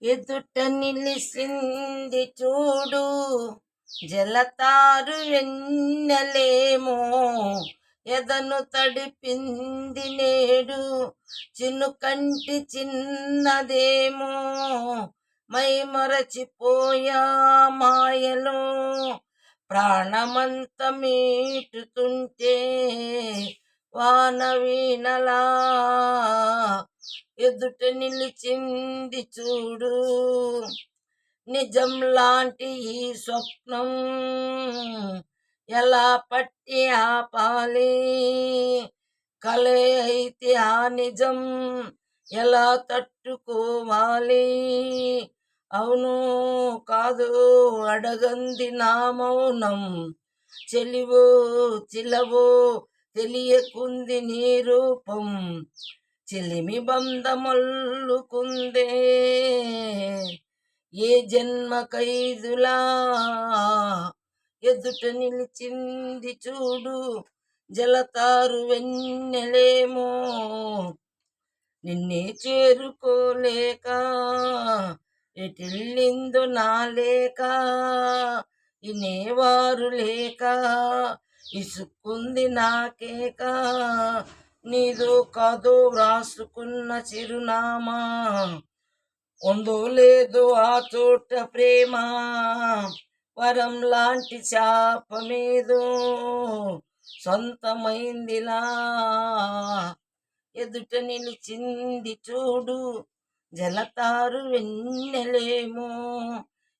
ఎదుట నిలిసింది చూడు జలతారు వెన్నెలేమో ఎదను తడిపింది నేడు చినుకంటి చిన్నదేమో మై మరచిపోయా మాయలో ప్రాణమంత మీటుతుంటే వాన వీణలా ఎదుట నిలిచింది చూడు నిజం లాంటి ఈ స్వప్నం ఎలా పట్టి ఆపాలి కలే అయితే ఆ నిజం ఎలా తట్టుకోవాలి అవును కాదు అడగంది నా మౌనం చెలివో చిలవో తెలియకుంది నీ రూపం చిలిమి బంధమల్లుకుందే ఏ జన్మ ఖైదులా ఎదుట నిలిచింది చూడు జలతారు వెన్నెలేమో నిన్నే చేరుకోలేక ఎటిల్లిందో నా లేక ఇనేవారు లేక ఇసుక్కుంది నాకేక నీదో కాదో వ్రాసుకున్న చిరునామా ఉందో లేదో ఆ చోట ప్రేమ వరం లాంటి శాపమేదో సొంతమైందిలా ఎదుట నిలిచింది చూడు జలతారు వెన్నెలేమో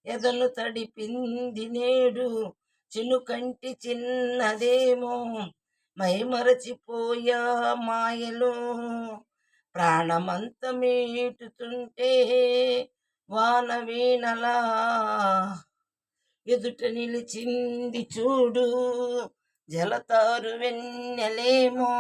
ఎదను తడిపింది నేడు చినుకంటి చిన్నదేమో మై మరచిపోయా మాయలో ప్రాణమంత మీటుతుంటే వాన వీణలా ఎదుట నిలిచింది చూడు జలతారు వెన్నెలేమో